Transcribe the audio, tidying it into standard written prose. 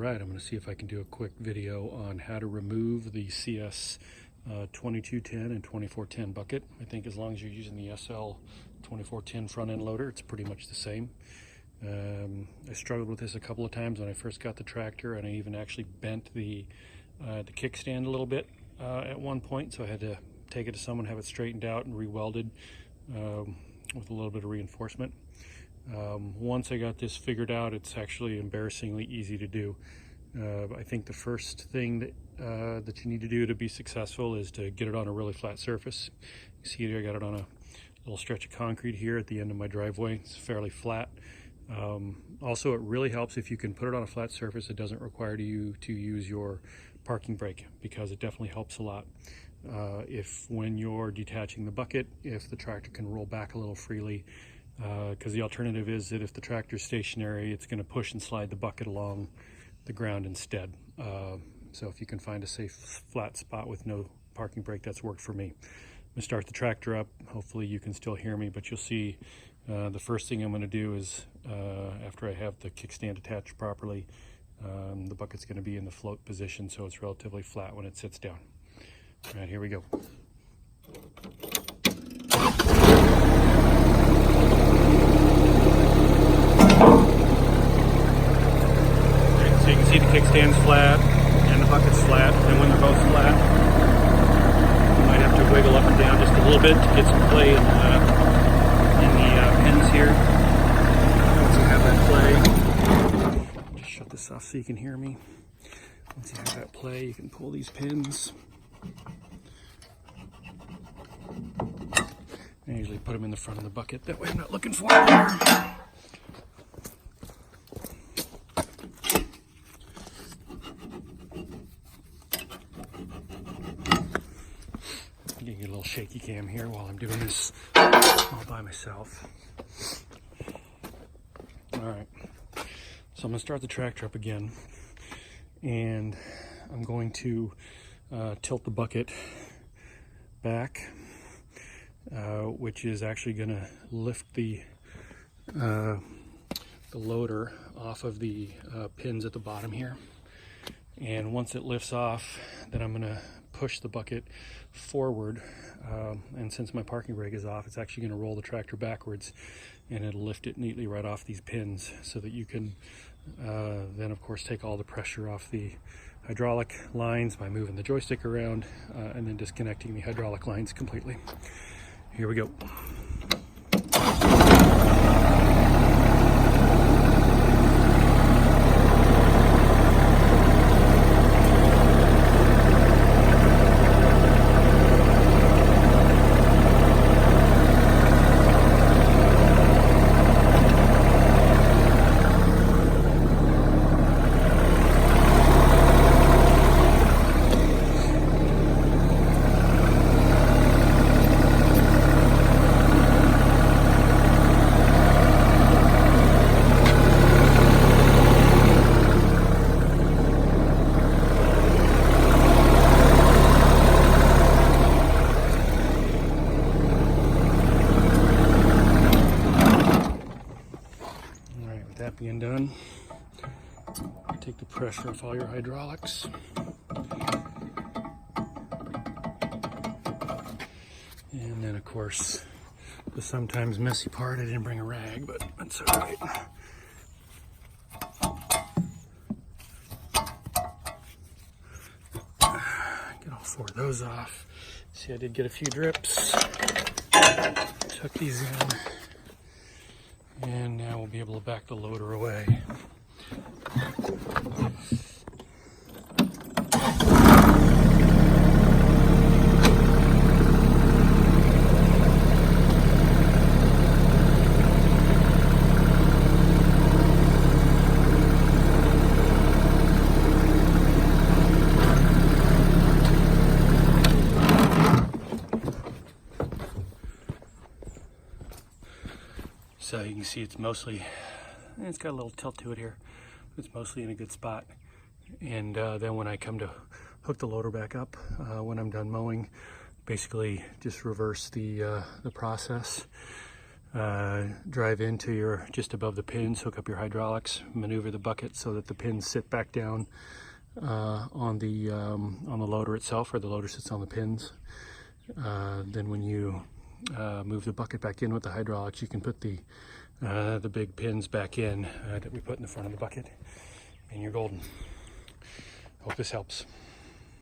Alright, I'm going to see if I can do a quick video on how to remove the CS2210 and 2410 bucket. I think as long as you're using the SL2410 front end loader, it's pretty much the same. I struggled with this a couple of times when I first got the tractor, and I even actually bent the kickstand a little bit at one point, so I had to take it to someone, have it straightened out and re-welded with a little bit of reinforcement. Once I got this figured out, it's actually embarrassingly easy to do. I think the first thing that you need to do to be successful is to get it on a really flat surface. You see here I got it on a little stretch of concrete here at the end of my driveway. It's fairly flat. Also, it really helps if you can put it on a flat surface. It doesn't require you to use your parking brake, because it definitely helps a lot. If when you're detaching the bucket, if the tractor can roll back a little freely, because the alternative is that if the tractor's stationary, it's going to push and slide the bucket along the ground instead. So if you can find a safe flat spot with no parking brake, that's worked for me. I'm going to start the tractor up. Hopefully you can still hear me, but you'll see the first thing I'm going to do is, after I have the kickstand attached properly, the bucket's going to be in the float position, so it's relatively flat when it sits down. All right, here we go. So you can see the kickstand's flat and the bucket's flat, and when they're both flat, you might have to wiggle up and down just a little bit to get some play in the pins here. Once you have that play, just shut this off so you can hear me. Once you have that play, you can pull these pins. I usually put them in the front of the bucket, that way I'm not looking for them here. Getting a little shaky cam here while I'm doing this all by myself. Alright, so I'm going to start the tractor up again, and I'm going to tilt the bucket back, which is actually going to lift the loader off of the pins at the bottom here. And once it lifts off, then I'm going to push the bucket forward, and since my parking brake is off, it's actually going to roll the tractor backwards, and it'll lift it neatly right off these pins, so that you can then of course take all the pressure off the hydraulic lines by moving the joystick around and then disconnecting the hydraulic lines completely. Here we go. That being done, take the pressure off all your hydraulics. And then of course, the sometimes messy part, I didn't bring a rag, but that's all right. Get all four of those off. See, I did get a few drips. Tuck these in. And now we'll be able to back the loader away. So you can see it's mostly, it's got a little tilt to it here. It's mostly in a good spot. And then when I come to hook the loader back up, when I'm done mowing, basically just reverse the process. drive into your, just above the pins, hook up your hydraulics, maneuver the bucket so that the pins sit back down on the loader itself, or the loader sits on the pins. Then when you move the bucket back in with the hydraulics, you can put the big pins back in that we put in the front of the bucket, and you're golden. Hope this helps.